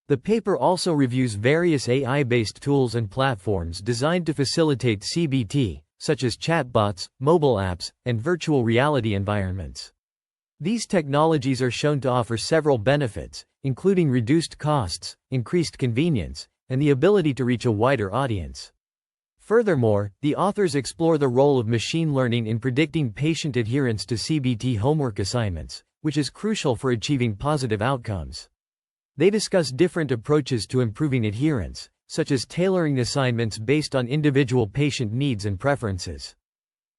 The paper also reviews various AI-based tools and platforms designed to facilitate CBT, such as chatbots, mobile apps, and virtual reality environments. These technologies are shown to offer several benefits, including reduced costs, increased convenience, and the ability to reach a wider audience. Furthermore, the authors explore the role of machine learning in predicting patient adherence to CBT homework assignments, which is crucial for achieving positive outcomes. They discuss different approaches to improving adherence, such as tailoring assignments based on individual patient needs and preferences.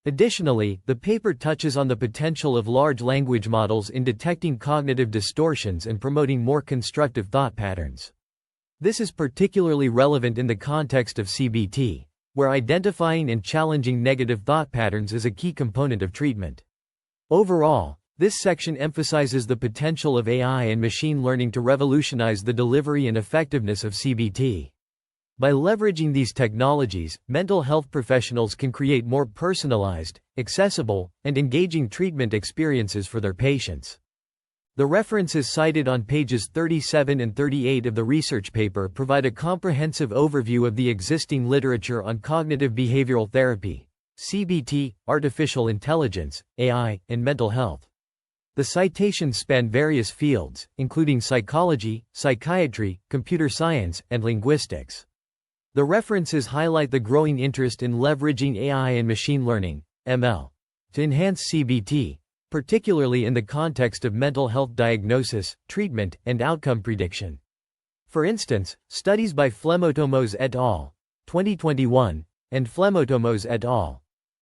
Additionally, the paper touches on the potential of large language models in detecting cognitive distortions and promoting more constructive thought patterns. This is particularly relevant in the context of CBT, where identifying and challenging negative thought patterns is a key component of treatment. Overall, this section emphasizes the potential of AI and machine learning to revolutionize the delivery and effectiveness of CBT. By leveraging these technologies, mental health professionals can create more personalized, accessible, and engaging treatment experiences for their patients. The references cited on pages 37 and 38 of the research paper provide a comprehensive overview of the existing literature on cognitive behavioral therapy, CBT, artificial intelligence, AI, and mental health. The citations span various fields, including psychology, psychiatry, computer science, and linguistics. The references highlight the growing interest in leveraging AI and machine learning, ML, to enhance CBT, particularly in the context of mental health diagnosis, treatment, and outcome prediction. For instance, studies by Flemotomos et al. 2021 and Flemotomos et al.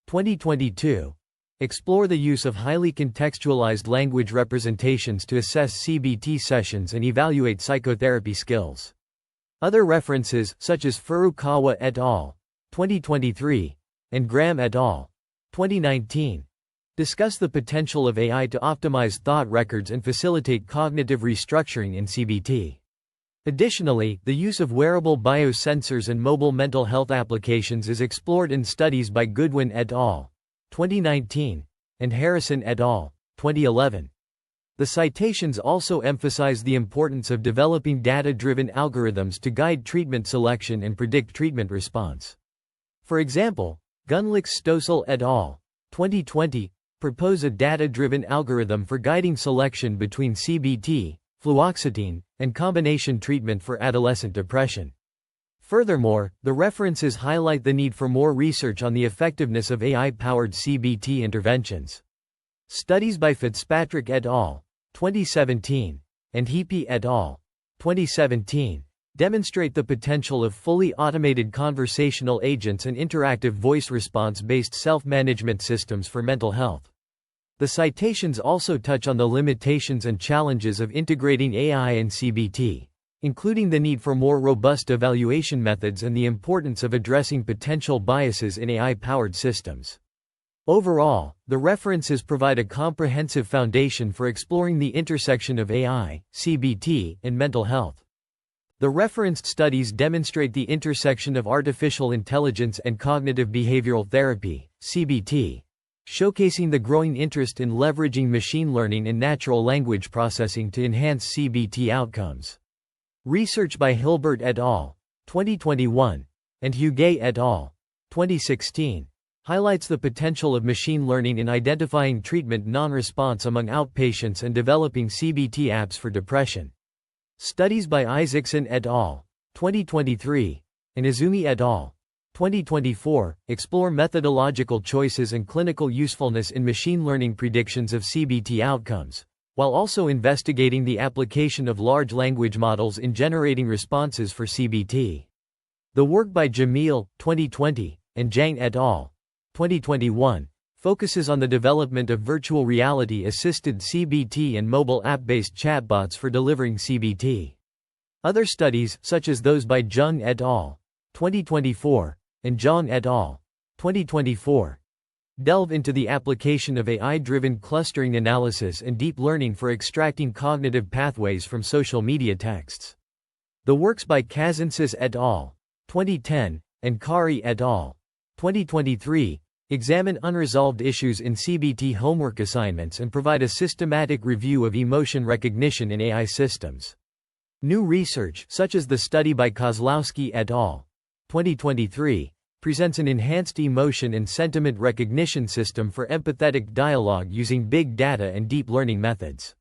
2022 explore the use of highly contextualized language representations to assess CBT sessions and evaluate psychotherapy skills. Other references, such as Furukawa et al. 2023 and Graham et al. 2019, discuss the potential of AI to optimize thought records and facilitate cognitive restructuring in CBT. Additionally, the use of wearable biosensors and mobile mental health applications is explored in studies by Goodwin et al. 2019 and Harrison et al. 2011. The citations also emphasize the importance of developing data-driven algorithms to guide treatment selection and predict treatment response. For example, Gunlich-Stossel et al. 2020 propose a data-driven algorithm for guiding selection between CBT, fluoxetine, and combination treatment for adolescent depression. Furthermore, the references highlight the need for more research on the effectiveness of AI-powered CBT interventions. Studies by Fitzpatrick et al. 2017 and Heapy et al. 2017 demonstrate the potential of fully automated conversational agents and interactive voice response-based self-management systems for mental health. The citations also touch on the limitations and challenges of integrating AI and CBT, including the need for more robust evaluation methods and the importance of addressing potential biases in AI-powered systems. Overall, the references provide a comprehensive foundation for exploring the intersection of AI, CBT, and mental health. The referenced studies demonstrate the intersection of artificial intelligence and cognitive behavioral therapy, CBT, showcasing the growing interest in leveraging machine learning and natural language processing to enhance CBT outcomes. Research by Hilbert et al. 2021 and Huguet et al. 2016 highlights the potential of machine learning in identifying treatment non-response among outpatients and developing CBT apps for depression. Studies by Isaacson et al. 2023 and Izumi et al. 2024 explore methodological choices and clinical usefulness in machine learning predictions of CBT outcomes, while also investigating the application of large language models in generating responses for CBT. The work by Jamil, 2020, and Jiang et al. 2021 focuses on the development of virtual reality-assisted CBT and mobile app-based chatbots for delivering CBT. Other studies, such as those by Jiang et al. 2024 and Zhao et al. 2024, delve into the application of AI-driven clustering analysis and deep learning for extracting cognitive pathways from social media texts. The works by Kazantzis et al. 2010 and Kari et al. 2023 examine unresolved issues in CBT homework assignments and provide a systematic review of emotion recognition in AI systems. New research, such as the study by Kozlowski et al. 2023, presents an enhanced emotion and sentiment recognition system for empathetic dialogue using big data and deep learning methods.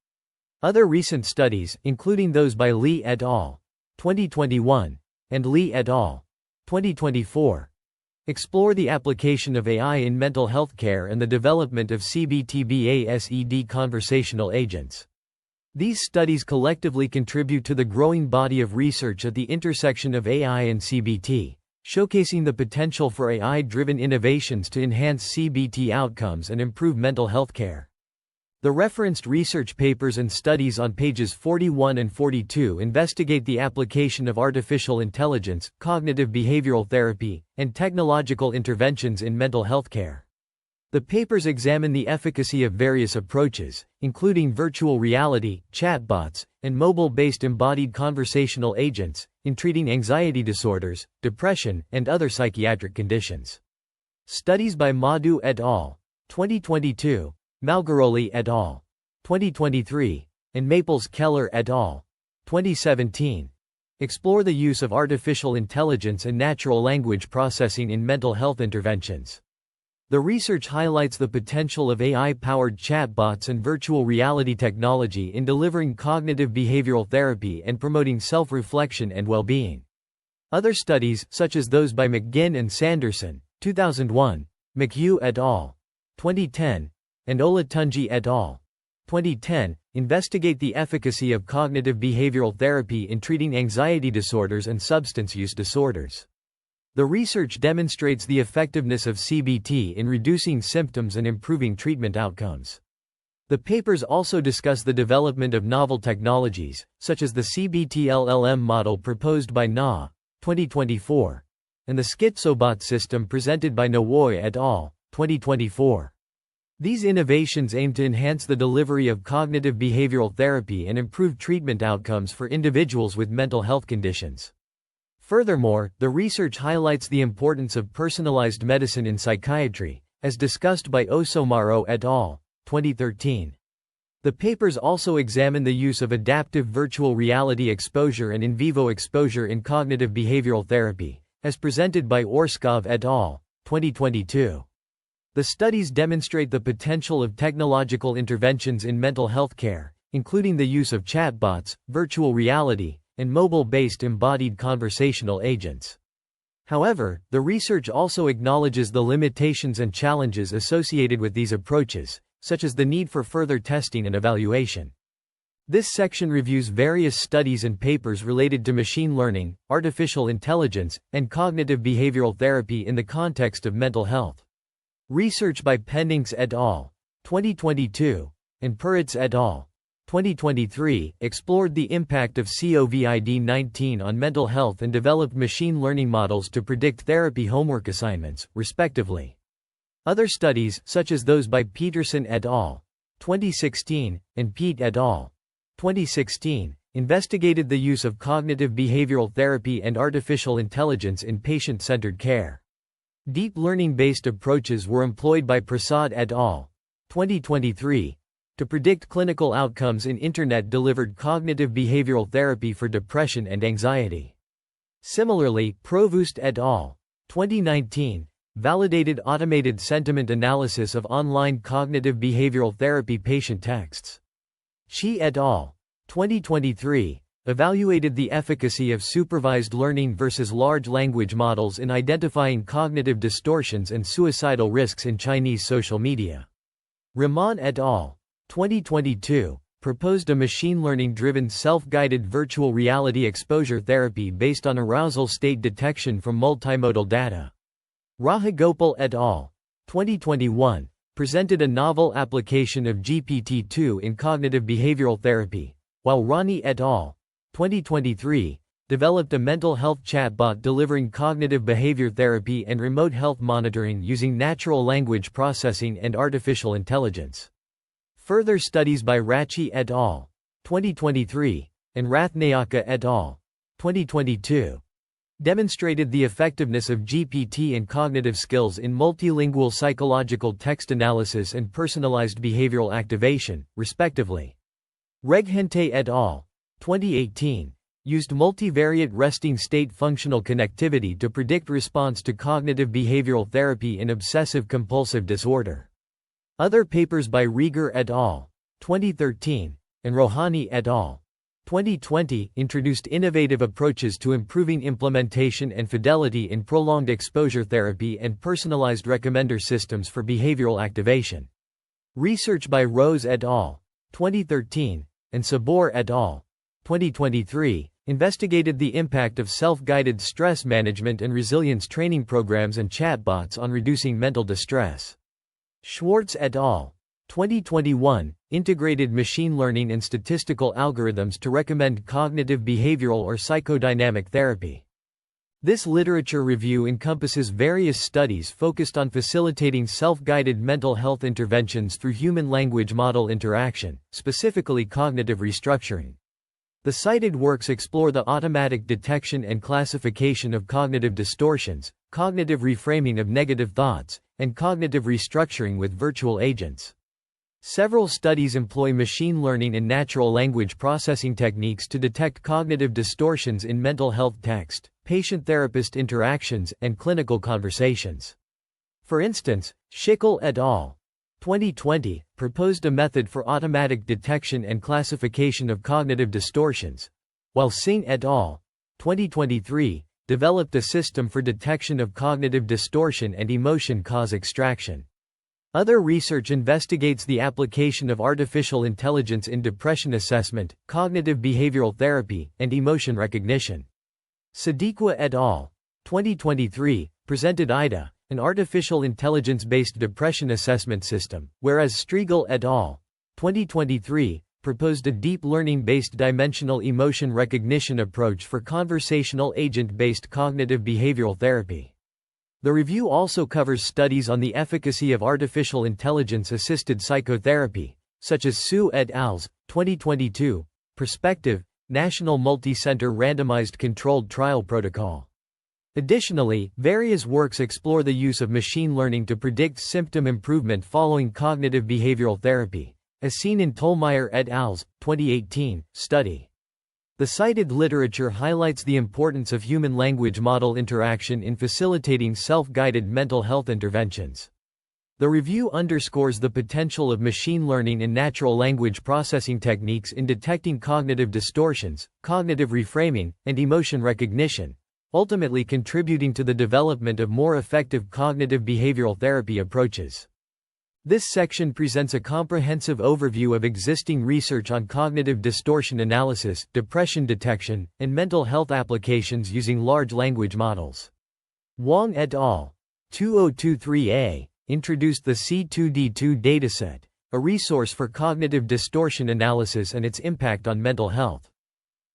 Other recent studies, including those by Li et al. 2021 and Li et al. 2024, explore the application of AI in mental health care and the development of CBT-based conversational agents. These studies collectively contribute to the growing body of research at the intersection of AI and CBT, showcasing the potential for AI-driven innovations to enhance CBT outcomes and improve mental health care. The referenced research papers and studies on pages 41 and 42 investigate the application of artificial intelligence, cognitive behavioral therapy, and technological interventions in mental health care. The papers examine the efficacy of various approaches, including virtual reality, chatbots, and mobile-based embodied conversational agents, in treating anxiety disorders, depression, and other psychiatric conditions. Studies by Madhu et al. 2022, Malgaroli et al. 2023, and Maples-Keller et al. 2017, explore the use of artificial intelligence and natural language processing in mental health interventions. The research highlights the potential of AI-powered chatbots and virtual reality technology in delivering cognitive behavioral therapy and promoting self-reflection and well-being. Other studies, such as those by McGinn and Sanderson, 2001, McHugh et al. 2010, and Olatunji et al. 2010, investigate the efficacy of cognitive behavioral therapy in treating anxiety disorders and substance use disorders. The research demonstrates the effectiveness of CBT in reducing symptoms and improving treatment outcomes. The papers also discuss the development of novel technologies, such as the CBT LLM model proposed by Na, 2024, and the SchizoBot system presented by Nawoi et al. 2024. These innovations aim to enhance the delivery of cognitive behavioral therapy and improve treatment outcomes for individuals with mental health conditions. Furthermore, the research highlights the importance of personalized medicine in psychiatry, as discussed by Osomaro et al., 2013. The papers also examine the use of adaptive virtual reality exposure and in vivo exposure in cognitive behavioral therapy, as presented by Orskov et al., 2022. The studies demonstrate the potential of technological interventions in mental health care, including the use of chatbots, virtual reality, and mobile-based embodied conversational agents. However, the research also acknowledges the limitations and challenges associated with these approaches, such as the need for further testing and evaluation. This section reviews various studies and papers related to machine learning, artificial intelligence, and cognitive behavioral therapy in the context of mental health. Research by Pendings et al., 2022, and Puritz et al., 2023, explored the impact of COVID-19 on mental health and developed machine learning models to predict therapy homework assignments, respectively. Other studies, such as those by Peterson et al., 2016, and Pete et al., 2016, investigated the use of cognitive behavioral therapy and artificial intelligence in patient-centered care. Deep learning-based approaches were employed by Prasad et al., 2023, to predict clinical outcomes in Internet-delivered cognitive behavioral therapy for depression and anxiety. Similarly, Provoost et al., 2019, validated automated sentiment analysis of online cognitive behavioral therapy patient texts. Shi et al., 2023, evaluated the efficacy of supervised learning versus large language models in identifying cognitive distortions and suicidal risks in Chinese social media. Rahman et al., 2022, proposed a machine learning-driven self-guided virtual reality exposure therapy based on arousal state detection from multimodal data. Rajagopal et al., 2021, presented a novel application of GPT-2 in cognitive behavioral therapy, while Rani et al., 2023, developed a mental health chatbot delivering cognitive behavior therapy and remote health monitoring using natural language processing and artificial intelligence. Further studies by Rachi et al., 2023, and Rathnayaka et al., 2022, demonstrated the effectiveness of GPT in cognitive skills in multilingual psychological text analysis and personalized behavioral activation, respectively. Reghente et al., 2018, used multivariate resting state functional connectivity to predict response to cognitive behavioral therapy in obsessive-compulsive disorder. Other papers by Rieger et al., 2013, and Rohani et al., 2020, introduced innovative approaches to improving implementation and fidelity in prolonged exposure therapy and personalized recommender systems for behavioral activation. Research by Rose et al., 2013, and Sabor et al., 2023, investigated the impact of self-guided stress management and resilience training programs and chatbots on reducing mental distress. Schwartz et al., 2021, integrated machine learning and statistical algorithms to recommend cognitive behavioral or psychodynamic therapy. This literature review encompasses various studies focused on facilitating self-guided mental health interventions through human-language model interaction, specifically cognitive restructuring. The cited works explore the automatic detection and classification of cognitive distortions, cognitive reframing of negative thoughts, and cognitive restructuring with virtual agents. Several studies employ machine learning and natural language processing techniques to detect cognitive distortions in mental health text, patient-therapist interactions, and clinical conversations. For instance, Schickel et al., 2020, proposed a method for automatic detection and classification of cognitive distortions, while Singh et al., 2023, developed a system for detection of cognitive distortion and emotion cause extraction. Other research investigates the application of artificial intelligence in depression assessment, cognitive behavioral therapy, and emotion recognition. Sadiqua et al., 2023, presented IDA, an artificial intelligence-based depression assessment system, whereas Striegel et al., 2023, proposed a deep learning-based dimensional emotion recognition approach for conversational agent-based cognitive behavioral therapy. The review also covers studies on the efficacy of artificial intelligence-assisted psychotherapy, such as Su et al.'s 2022 Perspective, National Multi-Center Randomized Controlled Trial Protocol. Additionally, various works explore the use of machine learning to predict symptom improvement following cognitive behavioral therapy, as seen in Tollmeyer et al.'s 2018 study. The cited literature highlights the importance of human-language model interaction in facilitating self-guided mental health interventions. The review underscores the potential of machine learning and natural language processing techniques in detecting cognitive distortions, cognitive reframing, and emotion recognition, ultimately contributing to the development of more effective cognitive behavioral therapy approaches. This section presents a comprehensive overview of existing research on cognitive distortion analysis, depression detection, and mental health applications using large language models. Wang et al. 2023a introduced the C2D2 dataset, a resource for cognitive distortion analysis and its impact on mental health.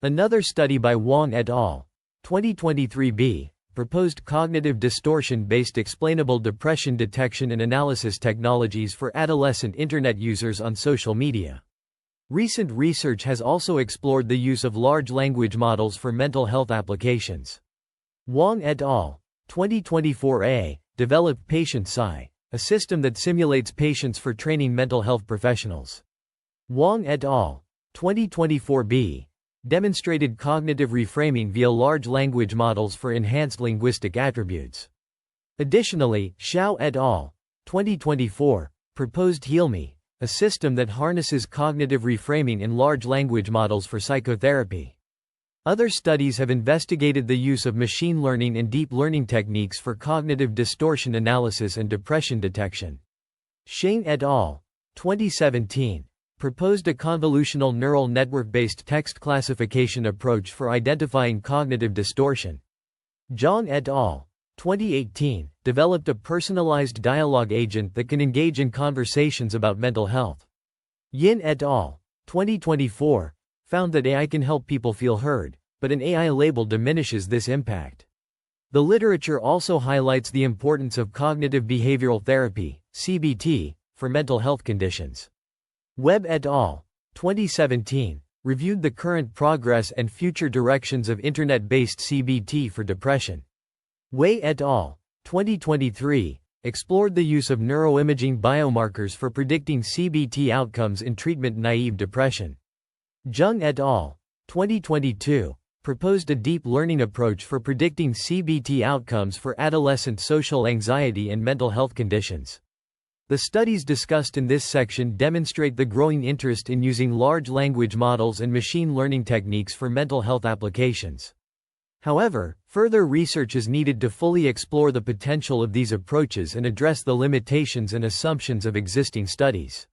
Another study by Wang et al. 2023b proposed cognitive distortion-based explainable depression detection and analysis technologies for adolescent Internet users on social media. Recent research has also explored the use of large language models for mental health applications. Wang et al. 2024a developed Patient Psi, a system that simulates patients for training mental health professionals. Wang et al. 2024b demonstrated cognitive reframing via large language models for enhanced linguistic attributes. Additionally, Zhao et al. 2024 proposed HealMe, a system that harnesses cognitive reframing in large language models for psychotherapy. Other studies have investigated the use of machine learning and deep learning techniques for cognitive distortion analysis and depression detection. Cheng et al. 2017 proposed a convolutional neural network-based text classification approach for identifying cognitive distortion. Jiang et al. 2018 developed a personalized dialogue agent that can engage in conversations about mental health. Yin et al. 2024 found that AI can help people feel heard, but an AI label diminishes this impact. The literature also highlights the importance of cognitive behavioral therapy, CBT, for mental health conditions. Webb et al. 2017 reviewed the current progress and future directions of Internet-based CBT for depression. Wei et al. 2023 explored the use of neuroimaging biomarkers for predicting CBT outcomes in treatment-naive depression. Jiang et al. 2022 proposed a deep learning approach for predicting CBT outcomes for adolescent social anxiety and mental health conditions. The studies discussed in this section demonstrate the growing interest in using large language models and machine learning techniques for mental health applications. However, further research is needed to fully explore the potential of these approaches and address the limitations and assumptions of existing studies.